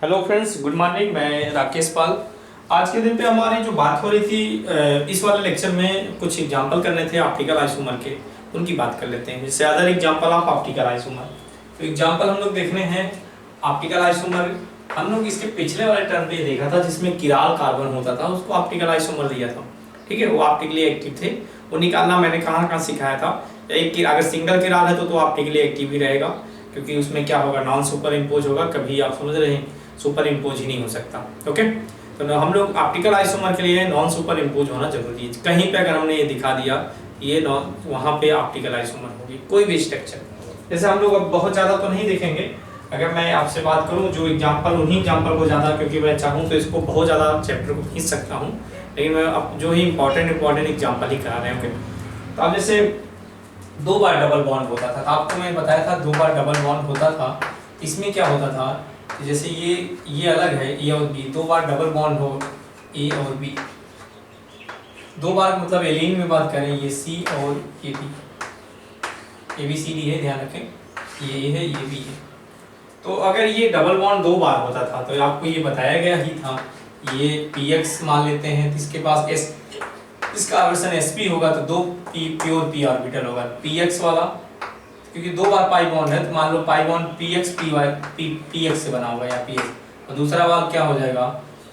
Hello friends, good morning. मैं राकेश पाल। आज के दिन पे हमारी जो बात हो रही थी, इस वाले लेक्चर में कुछ एग्जांपल करने थे ऑप्टिकल आइसोमर के, उनकी बात कर लेते हैं। जैसे other example of optical isomer. तो एग्जांपल हम लोग देखने हैं ऑप्टिकल आइसोमर। हम लोग इसके पिछले वाले टर्म पे देखा था जिसमें किराल कार्बन होता था, उसको ऑप्टिकल आइसोमर दिया था। ठीक है, वो ऑप्टिकली एक्टिव थे। वो निकालना मैंने कहाँ कहाँ सिखाया था। एक अगर सिंगल किराल है तो ऑप्टिकली एक्टिव ही रहेगा, क्योंकि उसमें क्या होगा, नॉन सुपर इम्पोज होगा। कभी आप समझ रहे हैं, सुपर इम्पोज ही नहीं हो सकता। ओके, तो हम लोग ऑप्टिकल आइसोमर के लिए नॉन सुपर इम्पोज होना जरूरी है। कहीं पे अगर हमने ये दिखा दिया ये नॉन, वहाँ पे ऑप्टिकल आइसोमर होगी कोई भी स्ट्रक्चर। जैसे हम लोग अब बहुत ज़्यादा तो नहीं देखेंगे। अगर मैं आपसे बात करूँ जो एग्जाम्पल, उन्हीं एग्जाम्पल को ज़्यादा, क्योंकि मैं चाहूँ तो इसको बहुत ज़्यादा चैप्टर को खींच सकता हूँ, लेकिन मैं अब जो ही इंपॉर्टेंट एग्जाम्पल ही करा रहे हैं। ओके, तो अब जैसे 2 बार डबल बॉन्ड होता था, तो आपको मैं बताया था 2 बार डबल बॉन्ड होता था। इसमें क्या होता था, जैसे ये अलग है, ए और बी, 2 बार डबल बॉन्ड हो ए और बी, 2 बार मतलब एलिन में बात करें, ये सी और ये B, A B C D है, ध्यान रखें, ये ए है ये बी है। तो अगर ये डबल बॉन्ड 2 बार होता था तो आपको ये बताया गया ही था, ये पी एक्स मान लेते हैं, तो इसके पास एस, इसका आवर्सन एस पी होगा, तो 2 पी प्योर पी ऑर्बिटल होगा पी एक्स वाला, क्योंकि 2 बार पाई बॉन्ड है। तो मान लो pi bond P X P Y P X से बना होगा या पी एक्स, और दूसरा वाला क्या हो जाएगा,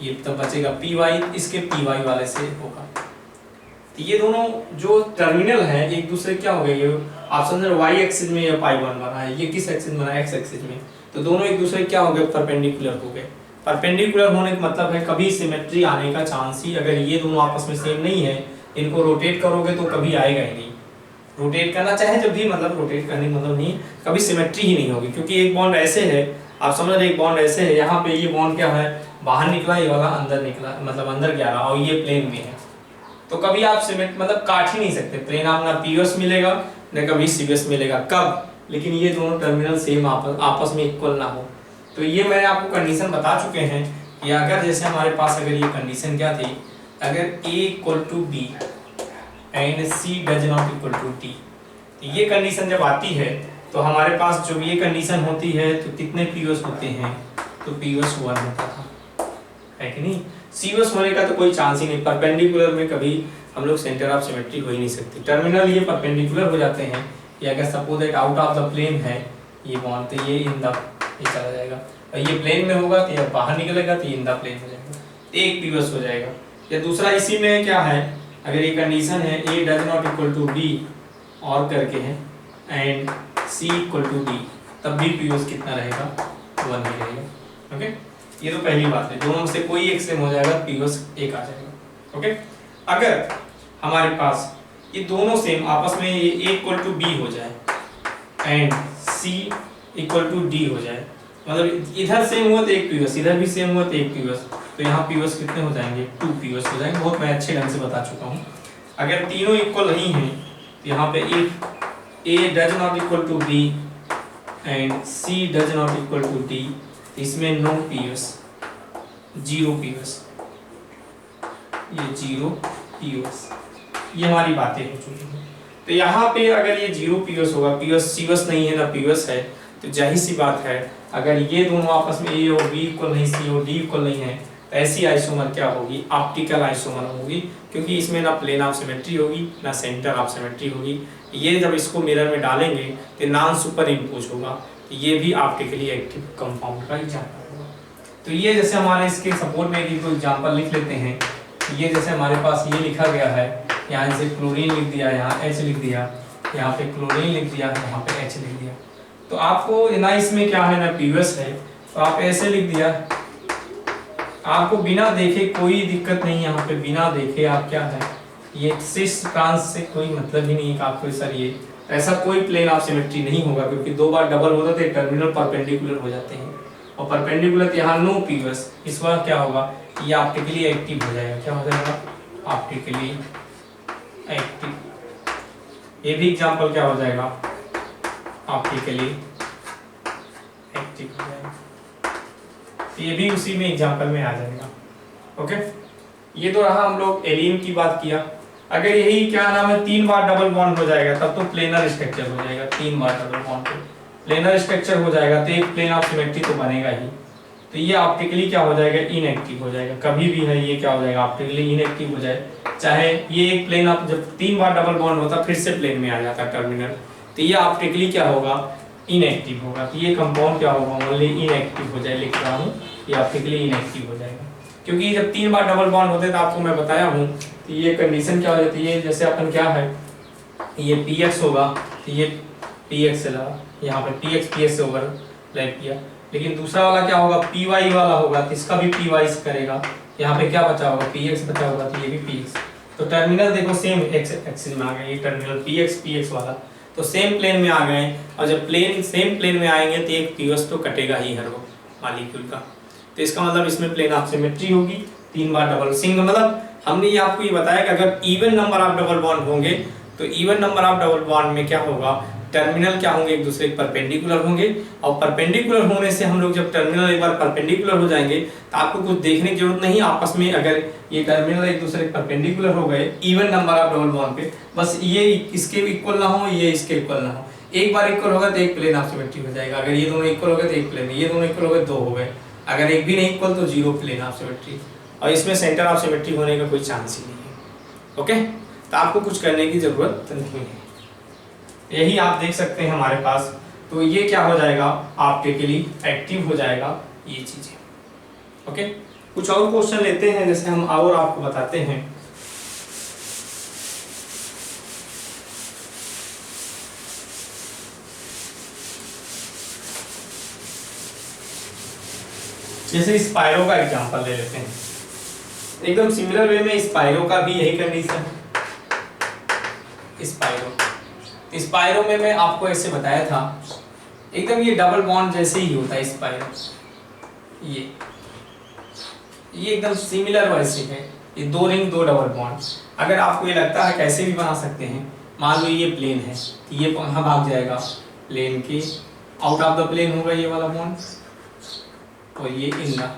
ये तो बचेगा पी वाई, इसके पी वाई वाले से होगा। तो ये दोनों जो टर्मिनल है एक दूसरे क्या हो गए, ये आप समझ रहे वाई एक्सिस में ये पाई बॉन्ड बना है, ये किस एक्सिस में बना है, एक्स एक्सिस में, तो दोनों एक दूसरे क्या हो गए, परपेंडिकुलर हो गए। परपेंडिकुलर होने का मतलब है कभी सिमेट्री आने का चांस ही, अगर ये दोनों आपस में सेम नहीं है, इनको रोटेट करोगे तो कभी आएगा ही नहीं। रोटेट करना चाहे जब भी, मतलब रोटेट करने का मतलब नहीं, कभी सिमेट्री ही नहीं होगी, क्योंकि एक बॉन्ड ऐसे है, आप समझ रहे, एक बॉन्ड ऐसे है, यहाँ पे ये बॉन्ड क्या है, बाहर निकला, ये वाला अंदर निकला, मतलब अंदर गया रहा, और ये प्लेन में है, तो कभी आप सिमेट मतलब काट ही नहीं सकते प्लेन। आप ना पीओएस मिलेगा ना कभी सीबीएस मिलेगा, कब, लेकिन ये दोनों टर्मिनल सेम आपस में इक्वल ना हो। तो ये मैंने आपको कंडीशन बता चुके हैं कि अगर जैसे हमारे पास अगर ये कंडीशन क्या थी, अगर A equal to B and C does not equal to T, ये कंडीशन जब आती है तो हमारे पास जब ये कंडीशन होती है तो कितने पीओएस होते हैं, तो पीओएस 1 होता था, है कि नहीं। सीओएस होने का तो कोई चांस ही नहीं, परपेंडिकुलर में कभी हम लोग सेंटर ऑफ सिमेट्री हो ही नहीं सकती। टर्मिनल ये परपेंडिकुलर हो जाते हैं, या अगर suppose that out of the plane है ये बॉन्ड, तो ये इन द, ये चला जाएगा, और ये प्लेन में होगा तो ये बाहर निकलेगा तो ये इन द प्लेन हो जाएगा, एक पीओएस हो जाएगा। या दूसरा इसी में क्या है, अगर ये कंडीशन है A does not equal to B और करके है and C equal to D, तब भी पीओएस कितना रहेगा, 1 ही रहेगा। ओके, ये तो पहली बात है, दोनों में से कोई एक सेम हो जाएगा, पीओएस 1 आ जाएगा। ओके, अगर हमारे पास ये दोनों सेम आपस में ये A इक्वल टू B हो जाए and C equal to D हो जाए, मतलब इधर सेम हुआ तो एक पीओएस, इधर भी सेम हुआ तो एक पीओएस, तो यहाँ पीओएस कितने हो जाएंगे, 2 पीओएस हो जाएंगे। बहुत मैं अच्छे ढंग से बता चुका हूँ। अगर तीनों इक्वल नहीं हैं तो यहाँ पे if A does not equal to B and C does not equal to D, इसमें नो पीओएस, 0 पीओएस, ये 0 पीओएस, ये हमारी बातें हो चुकी हैं। तो यहाँ पे अगर ये 0 पीओएस होगा, पीओएस सीओएस नहीं है ना पीओएस है, तो जाहिर सी बात है अगर ये दोनों आपस में A और B इक्वल नहीं, C और D इक्वल नहीं है, तो ऐसी आइसोमर क्या होगी, ऑप्टिकल आइसोमर होगी, क्योंकि इसमें ना प्लेन ऑफ सिमेट्री होगी ना सेंटर ऑफ सिमेट्री होगी। ये जब इसको मिरर में डालेंगे तो नॉन सुपर इम्पोज होगा, तो ये भी ऑप्टिकली एक्टिव कंपाउंड का एग्जाम्पल होगा। तो ये जैसे हमारे इसके सपोर्ट में एक एग्जाम्पल लिख लेते हैं। ये जैसे हमारे पास ये लिखा गया है, यहाँ से क्लोरीन लिख दिया, यहाँ H लिख दिया, यहाँ पे क्लोरीन लिख दिया, यहाँ पे H लिख दिया। तो आपको ना इसमें क्या है ना पीओएस है, तो आप ऐसे लिख दिया, आपको बिना देखे कोई दिक्कत नहीं, यहाँ पे बिना देखे आप क्या है, ये सिस ट्रांस से कोई मतलब ही नहीं है कि आपको सर ये ऐसा कोई प्लेन ऑफ सिमेट्री नहीं होगा, क्योंकि 2 बार डबल होता तो टर्मिनल परपेंडिकुलर हो जाते हैं, और परपेंडिकुलर यहाँ नो पीओएस, इस बार क्या होगा, ये ऑप्टिकली एक्टिव हो जाएगा। क्या हो जाएगा, ऑप्टिकली एक्टिव। ये भी एग्जाम्पल क्या हो जाएगा, ऑप्टिकली एक्टिव हो जाएगा। ये भी उसी में एग्जाम्पल में आ जाएगा। ओके, ये तो रहा हम लोग एलिन की बात किया। अगर यही क्या नाम है 3 बार डबल बॉन्ड हो जाएगा तब तो प्लेनर स्ट्रक्चर हो जाएगा। 3 बार डबल बॉन्ड पे प्लेनर स्ट्रक्चर हो जाएगा तो एक प्लेन ऑफ सिमेट्री तो बनेगा ही। तो ये ऑप्टिकली क्या हो जाएगा, इनएक्टिव हो जाएगा। कभी भी है ये क्या हो जाएगा, ऑप्टिकली इनएक्टिव हो जाए। चाहे ये एक प्लेन आप जब 3 बार डबल बॉन्ड होता फिर से प्लेन में आ जाता टर्मिनल, तो ये ऑप्टिकली क्या होगा, इनएक्टिव होगा। तो ये कंपाउंड क्या होगा, ओनली इनएक्टिव हो जाए, लिख रहा हूँ ये ऑप्टिकली इनएक्टिव हो जाएगा। क्योंकि जब 3 बार डबल बॉन्ड होते तो आपको मैं बताया हूँ, तो ये कंडीशन क्या हो जाती है, जैसे अपन क्या है, ये px होगा, तो ये px से लगा, यहाँ पे px से ओवरलैप किया। लेकिन दूसरा वाला क्या होगा, py वाला होगा, तो इसका भी py से करेगा। यहाँ पे क्या बचा होगा, px बचा होगा, तो ये भी px। तो टर्मिनल देखो सेम एक्सिस में आ गए, ये टर्मिनल px वाला तो सेम प्लेन में आ गए। और जब प्लेन सेम प्लेन में आएंगे तो एक px तो कटेगा ही हर वो मॉलिक्यूल का। तो इसका मतलब इसमें प्लेन ऑफ सिमेट्री होगी, 3 बार डबल सिंगल। मतलब हमने ये आपको ये बताया कि अगर even number of double bond होंगे तो even number of double bond में क्या होगा, टर्मिनल क्या होंगे, एक दूसरे के परपेंडिकुलर होंगे। और परपेंडिकुलर होने से हम लोग जब टर्मिनल एक बार परपेंडिकुलर हो जाएंगे तो आपको कुछ देखने की जरूरत नहीं, आपस में अगर ये टर्मिनल एक दूसरे के परपेंडिकुलर हो गए even number of double bond पे, बस ये इसके इक्वल ना हो, ये इसके इक्वल ना हो। एक बार इक्वल होगा तो एक प्लेन ऑफ सिमेट्री हो जाएगा। अगर ये दोनों इक्वल हो गए तो एक प्लेन, ये दोनों इक्वल हो गए 2 हो गए। अगर एक भी नहीं इक्वल तो 0 प्लेन ऑफ सिमेट्री। और इसमें सेंटर ऑफ सिमेट्री होने का कोई चांस ही नहीं है। ओके, तो आपको कुछ करने की जरूरत नहीं है, यही आप देख सकते हैं हमारे पास। तो ये क्या हो जाएगा, ऑप्टिकली एक्टिव हो जाएगा ये चीजें। ओके, कुछ और क्वेश्चन लेते हैं, जैसे हम और आपको बताते हैं। जैसे स्पाइरो का एग्जांपल ले लेते हैं, एकदम सिमिलर वे में स्पाइरो का भी यही कंडीशन है। स्पाइरो में मैं आपको ऐसे बताया था, एकदम ये डबल बॉन्ड जैसे ही होता है स्पाइरो, ये एकदम सिमिलर वैसे है, ये 2 रिंग 2 डबल बॉन्ड। अगर आपको ये लगता है कैसे भी बना सकते हैं, मान लो ये प्लेन है तो ये कहाँ भाग जाएगा, प्लेन के आउट ऑफ द प्लेन होगा ये वाला बॉन्ड, और ये इन द,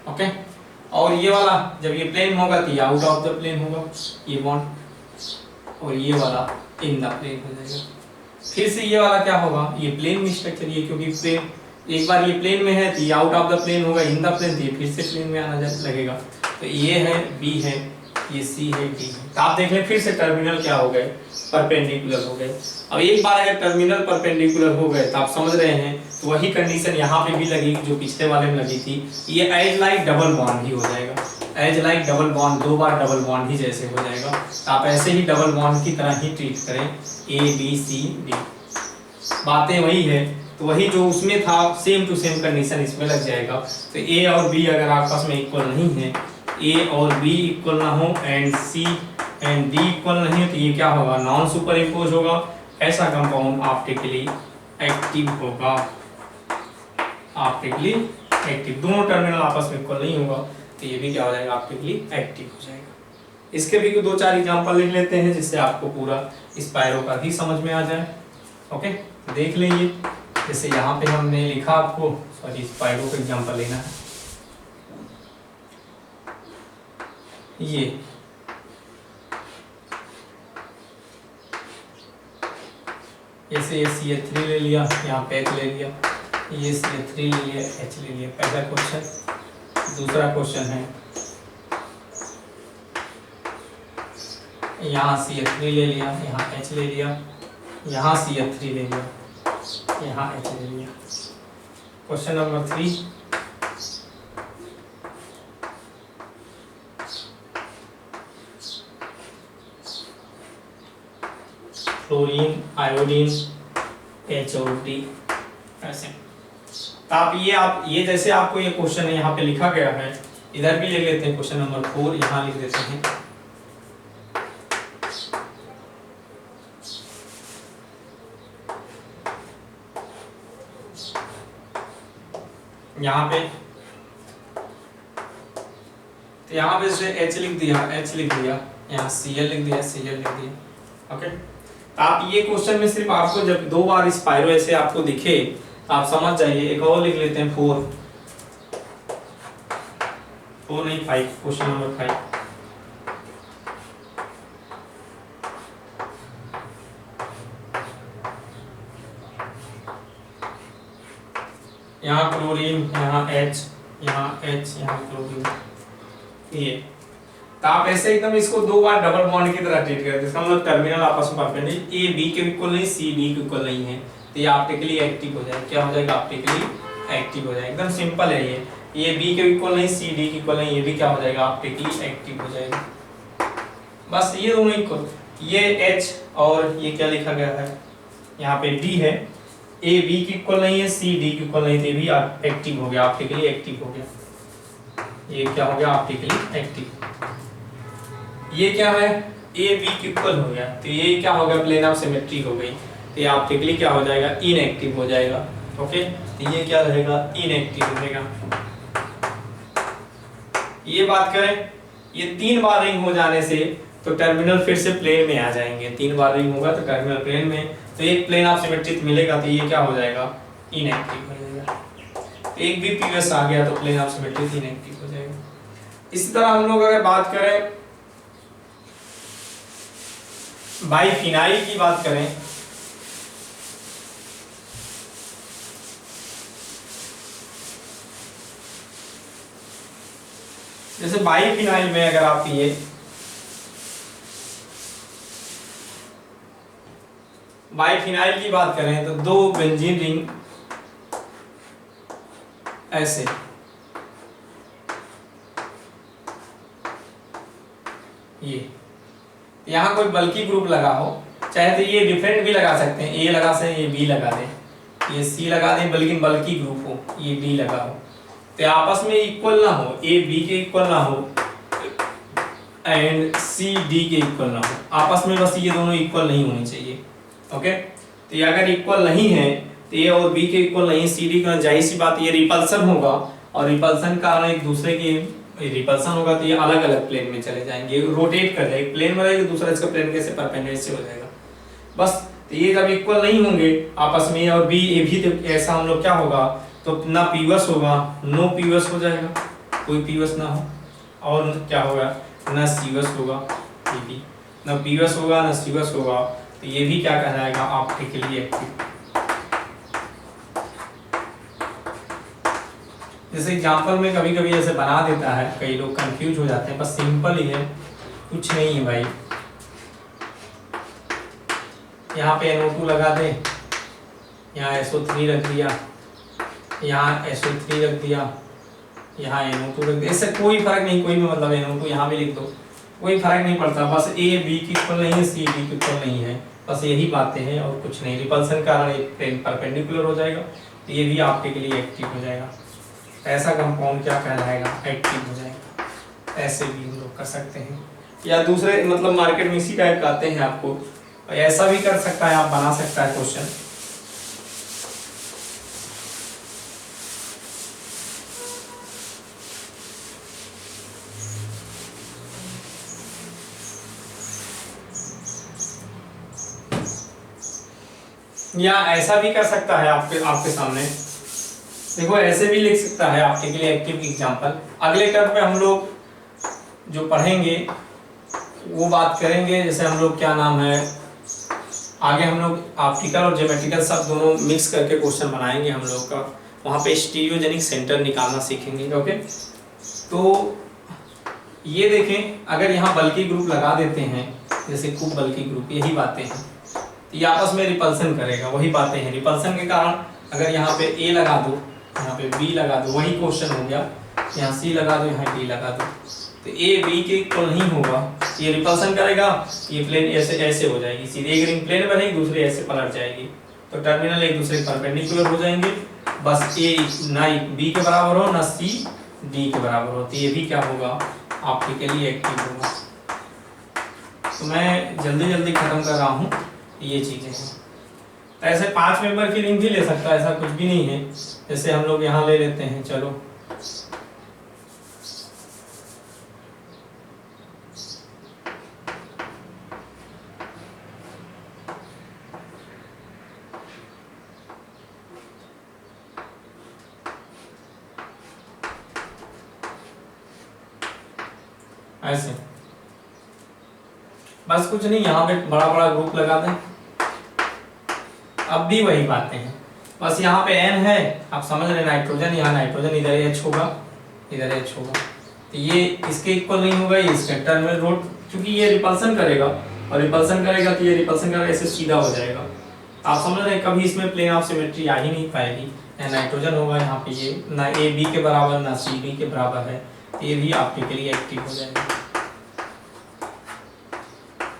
ओके। और ये वाला जब ये प्लेन होगा तो ये आउट ऑफ द प्लेन होगा ये बॉन्ड, और ये वाला इन द प्लेन हो जाएगा। फिर से ये वाला क्या होगा, ये प्लेन में स्ट्रक्चर, ये क्योंकि प्लेन एक बार ये प्लेन में है तो ये आउट ऑफ द प्लेन होगा, इन द प्लेन, तो ये फिर से प्लेन में आना लगेगा। तो ये है, बी है, ये सी है, डी है। तो आप देख लें फिर से टर्मिनल क्या हो गए, परपेंडिकुलर हो गए। अब एक बार अगर टर्मिनल परपेंडिकुलर हो गए तो आप समझ रहे हैं, तो वही कंडीशन यहाँ पे भी लगी जो पिछले वाले में लगी थी। ये एज लाइक डबल बॉन्ड ही हो जाएगा, एज लाइक डबल बॉन्ड, 2 बार डबल बॉन्ड ही जैसे हो जाएगा। तो आप ऐसे ही डबल बॉन्ड की तरह ही ट्रीट करें, ए बी सी डी, बातें वही है। तो वही जो उसमें था सेम टू सेम कंडीशन इसमें लग जाएगा। तो ए और बी अगर आपस में इक्वल नहीं है, ए और बी इक्वल ना हो and C and D equal नहीं है, तो ये क्या होगा, नॉन सुपर इम्पोज होगा। ऐसा कंपाउंड ऑप्टिकली एक्टिव होगा, ऑप्टिकली एक्टिव। दोनों टर्मिनल आपस में इक्वल नहीं होगा तो ये भी क्या हो जाएगा, ऑप्टिकली एक्टिव हो जाएगा। इसके भी 2-4 एग्जांपल लिख लेते हैं जिससे आपको पूरा स्पाइरो का भी समझ में आ जाए। ओके, देख लेंगे। जैसे यहाँ पे हमने लिखा आपको, सॉरी, स्पाइरो का एग्जांपल लेना है। ये ऐसे CH3 ले लिया, यहाँ पे H ले लिया, ये CH3 ले लिया, H ले लिया, पहला क्वेश्चन। दूसरा क्वेश्चन है, यहाँ CH3 ले लिया, यहाँ H ले लिया, यहाँ CH3 ले लिया, यहाँ H ले लिया। Question number 3, fluorine, iodine, H और D ऐसे। तो आप ये जैसे आपको ये क्वेश्चन है यहाँ पे लिखा गया है, इधर भी ले लेते हैं। क्वेश्चन नंबर 4 यहाँ लिख देते हैं। यहाँ पे तो यहाँ पे से H लिख दिया, H लिख दिया, यहाँ Cl लिख दिया, Cl लिख दिया। ओके, आप ये क्वेश्चन में सिर्फ आपको जब 2 बार स्पाइरो ऐसे आपको दिखे तो आप समझ जाइए। एक और लिख लेते हैं 4 नहीं 5, क्वेश्चन नंबर 5। यहाँ क्लोरीन, यहाँ H, यहाँ H, यहाँ क्लोरीन, ये। तो आप ऐसे एकदम इसको दो बार डबल बॉन्ड की तरह ट्रीट करते हैं, इसका मतलब टर्मिनल आपस में परपेंडिकुलर, ए बी के इक्वल नहीं, सी डी के इक्वल नहीं है, तो ये ऑप्टिकली एक्टिव हो जाएगा। क्या हो जाएगा? ऑप्टिकली एक्टिव हो जाएगा। एकदम सिंपल है ये बी के इक्वल नहीं, सी डी के इक्वल नहीं, ये भी क्या हो जाएगा? ऑप्टिकली एक्टिव हो जाएगा। बस ये दोनों इक्वल, ये H और ये क्या लिखा गया है यहाँ पे D है, ए बी की इक्वल नहीं है, सी डी की इक्वल नहीं, तो ये भी एक्टिव हो गया, ऑप्टिकली एक्टिव हो गया। ये क्या हो गया? Optically active. ये क्या है? ए बी की इक्वल हो गया, तो ये क्या हो गया? प्लेन ऑफ सिमेट्री हो गई, तो ये ऑप्टिकली क्या हो जाएगा? इनएक्टिव हो जाएगा। ओके, तो ये क्या रहेगा? इनएक्टिव रहेगा। ये बात करें, ये 3 बार रिंग हो जाने से तो टर्मिनल फिर से प्लेन में आ जाएंगे। 3 बार रिंग होगा तो टर्मिनल प्लेन में, तो एक प्लेन ऑफ सिमेट्री मिलेगा, तो ये क्या हो जाएगा? इनएक्टिव हो जाएगा। तो एक भी पीएस आ गया तो प्लेन ऑफ सिमेट्री इनएक्टिव हो जाएगा। इसी तरह हम लोग अगर बात करें बाइफिनाइल की बात करें, जैसे बाइफिनाइल में अगर आप ये बाइफिनाइल की बात करें तो 2 बेंजीन रिंग ऐसे, ये यहाँ कोई बल्कि ग्रुप लगा हो, चाहे तो ये डिफरेंट भी लगा सकते हैं, ए लगा सकते हैं, ये बी लगा दें, ये सी लगा दें, बल्कि बल्कि ग्रुप हो, ये डी लगा हो, तो आपस में इक्वल ना हो, ए बी के इक्वल ना हो एंड सी डी के इक्वल ना हो, आपस में बस ये दोनों इक्वल नहीं होनी चाहिए। ओके, तो ये अगर इक्वल नहीं है तो ए और बी के इक्वल नहीं, सी डी का, जाहिर सी बात ये रिपल्सन होगा, और रिपल्सन का कारण एक दूसरे के रिपल्सन होगा तो ये अलग अलग प्लेन में चले जाएंगे, रोटेट कर जाएंगे, प्लेन में रहेगा, दूसरा इसका प्लेन कैसे परपेंडिकुलर से हो जाएगा बस। तो ये जब इक्वल नहीं होंगे आपस में, और बी ए भी, तो ऐसा हम लोग क्या होगा? तो ना पीवस होगा, नो पीवस हो जाएगा, कोई पीवस ना हो, और क्या होगा? ना सीवस होगा, ये भी ना पीवस होगा ना सीवस होगा, तो ये भी क्या कहलाएगा? Optically active. जैसे एग्जांपल में कभी कभी ऐसे बना देता है, कई लोग कंफ्यूज हो जाते हैं, बस सिंपल ही है, कुछ नहीं है भाई। यहाँ पे NO2 लगा दे, यहाँ SO3 रख दिया, यहाँ SO3 रख दिया, यहाँ NO2 रख दिया, इससे कोई फर्क नहीं, कोई भी मतलब NO2 यहाँ भी लिख दो, कोई फर्क नहीं पड़ता, बस ए बी की इक्वल नहीं है, सी डी की इक्वल नहीं है, बस यही बातें हैं और कुछ नहीं। रिपल्सन कारण एक प्लेन परपेंडिकुलर हो जाएगा, तो ये भी ऑप्टिकली एक्टिव हो जाएगा। ऐसा कंपाउंड क्या कहलाएगा? एक्टिव हो जाएगा। ऐसे भी हम लोग कर सकते हैं, या दूसरे मतलब मार्केट में इसी टाइप का आते हैं, आपको ऐसा भी कर सकता है, आप बना सकता है क्वेश्चन। या ऐसा भी कर सकता है, आपके सामने देखो, ऐसे भी लिख सकता है ऑप्टिकली एक्टिव की एग्जांपल। अगले टर्म में हम लोग जो पढ़ेंगे वो बात करेंगे, जैसे हम लोग क्या नाम है, आगे हम लोग ऑप्टिकल और ज्योमेट्रिकल सब दोनों मिक्स करके क्वेश्चन बनाएंगे हम लोग का, वहाँ पे स्टीरियोजेनिक सेंटर निकालना सीखेंगे। ओके, तो ये देखें, अगर यहाँ बल्कि ग्रुप लगा देते हैं, जैसे खूब बल्कि ग्रुप, यही बातें हैं, तो ये आपस में रिपल्सन करेगा, वही बातें हैं। रिपल्सन के कारण अगर यहाँ पे ए लगा दो, यहाँ पे बी लगा दो, वही क्वेश्चन हो गया, यहाँ सी लगा दो, यहाँ डी लगा दो, तो ए बी के इक्वल नहीं होगा, ये रिपल्सन करेगा, ये प्लेन ऐसे ऐसे हो जाएगी, सीधे एक रिंग प्लेन बनेगी, दूसरी ऐसे पलट जाएगी, तो टर्मिनल एक दूसरे के परपेंडिकुलर हो जाएंगे, बस ए ना बी के बराबर हो ना सी डी के बराबर हो, तो ये भी क्या होगा? ऑप्टिकली एक्टिव होगा। तो मैं जल्दी जल्दी खत्म कर रहा हूँ, ये चीजें हैं। ऐसे 5 मेंबर की रिंग भी ले सकता है, ऐसा कुछ भी नहीं है। जैसे हम लोग यहाँ ले लेते हैं, चलो ऐसे, बस कुछ नहीं, यहाँ पे बड़ा बड़ा ग्रुप लगा दें, अब भी वही बातें हैं, बस यहाँ पे N है, आप समझ रहे नाइट्रोजन, यहाँ नाइट्रोजन, इधर H होगा, इधर H होगा, तो ये इसके इक्वल नहीं होगा, ये इसके टर्मिनल रोड, क्योंकि ये रिपल्सन करेगा और रिपल्सन करेगा तो ये रिपल्सन करेगा, ऐसे सीधा हो जाएगा। आप समझ रहे हैं, कभी इसमें प्लेन ऑफ सिमेट्री आ ही नहीं पाएगी। नाइट्रोजन होगा यहाँ पे, ये ना ए बी के बराबर ना सी बी के बराबर है, तो ये भी ऑप्टिकली एक्टिव हो जाएगा।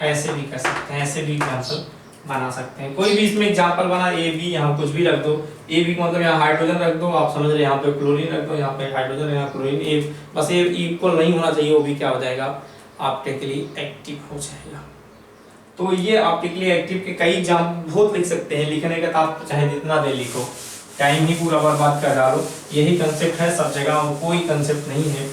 ऐसे भी कर सकते हैं, ऐसे भी एग्जाम्पल बना सकते हैं। कोई भी इसमें एग्जाम्पल बना, ए बी, यहाँ कुछ भी रख दो, ए बी मतलब यहाँ हाइड्रोजन रख दो, आप समझ रहे, यहाँ पे क्लोरीन रख दो, यहाँ पे हाइड्रोजन, यहाँ क्लोरीन, ए बस ये इक्वल नहीं होना चाहिए, वो भी क्या हो जाएगा, ऑप्टिकली एक्टिव हो जाएगा। तो ये ऑप्टिकली एक्टिव के कई एग्जाम बहुत लिख सकते हैं, लिखने का तो आप चाहे जितना दे लिखो, टाइम ही पूरा बर्बाद कर डालो, यही कंसेप्ट है सब जगह, और कोई कंसेप्ट नहीं है।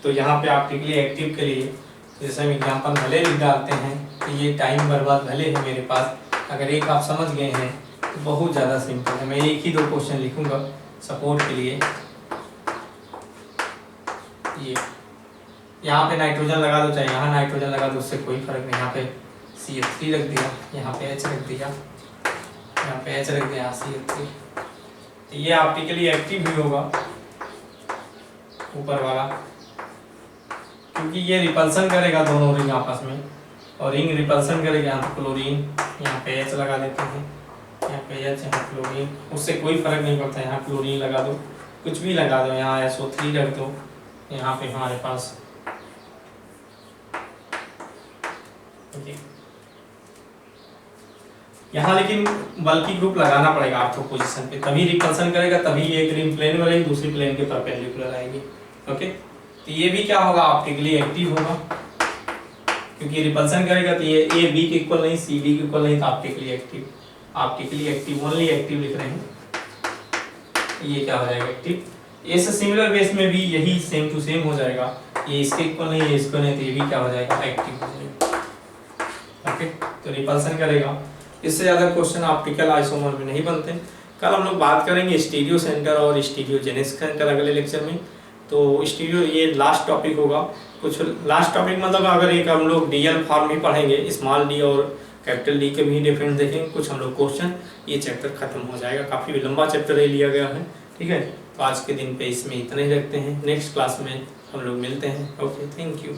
तो यहाँ पे ऑप्टिकली एक्टिव के लिए जैसे हम एग्जाम्पल भले लिख डालते हैं, तो ये टाइम बर्बाद भले है मेरे पास, अगर एक आप समझ गए हैं तो बहुत ज़्यादा सिंपल है। मैं एक ही 2 क्वेश्चन लिखूंगा सपोर्ट के लिए। ये यहाँ पे नाइट्रोजन लगा दो, चाहे यहाँ नाइट्रोजन लगा दो, उससे कोई फर्क नहीं। यहाँ पे CH3 रख दिया, यहाँ पे H रख दिया, यहाँ पे H रख दिया, यहाँ CH3, तो ये ऑप्टिकली एक्टिव भी होगा ऊपर वाला, क्योंकि ये रिपल्सन करेगा दोनों रिंग आपस में, और रिंग रिपल्सन करेगा। यहाँ पे क्लोरीन, यहाँ पे H लगा देते हैं, यहाँ पे H, यहाँ क्लोरीन, उससे कोई फर्क नहीं पड़ता। यहाँ क्लोरीन लगा दो, कुछ भी लगा दो, यहाँ SO3 रख दो, यहाँ पे हमारे पास यहाँ, लेकिन बल्कि ग्रुप लगाना पड़ेगा आपको पोजीशन पे, तभी रिपल्सन करेगा, तभी एक रिंग प्लेन बनेगी, दूसरी प्लेन के परपेंडिकुलर आएगी। ओके, तो ये भी क्या होगा, ऑप्टिकली एक्टिव होगा, क्योंकि रिपल्सन करेगा, तो ये ए बी के इक्वल नहीं, सी डी के इक्वल नहीं, तो optically active, optically active, only active लिख रहे हैं, ये क्या हो जाएगा, एक्टिव। ऐसे सिमिलर बेस में भी यही सेम टू सेम हो जाएगा, ये इसके इक्वल नहीं, ये इसको नहीं, तो ये भी क्या हो जाएगा, एक्टिव हो जाएगा। ओके, तो रिपल्सन करेगा। इससे ज़्यादा क्वेश्चन ऑप्टिकल आइसोमर में नहीं बनते। कल हम लोग बात करेंगे स्टीरियो सेंटर और स्टीरियोजेनिक्स सेंटर अगले लेक्चर में। तो स्टीरियो ये लास्ट टॉपिक होगा, कुछ लास्ट टॉपिक मतलब अगर एक हम लोग डीएल फॉर्म भी पढ़ेंगे, स्मॉल डी और कैपिटल डी के भी डिफरेंस देखेंगे, कुछ हम लोग क्वेश्चन, ये चैप्टर खत्म हो जाएगा। काफ़ी लंबा चैप्टर ये लिया गया है, ठीक है। तो आज के दिन पे इसमें इतना ही रखते हैं, नेक्स्ट क्लास में हम लोग मिलते हैं। Okay, thank you.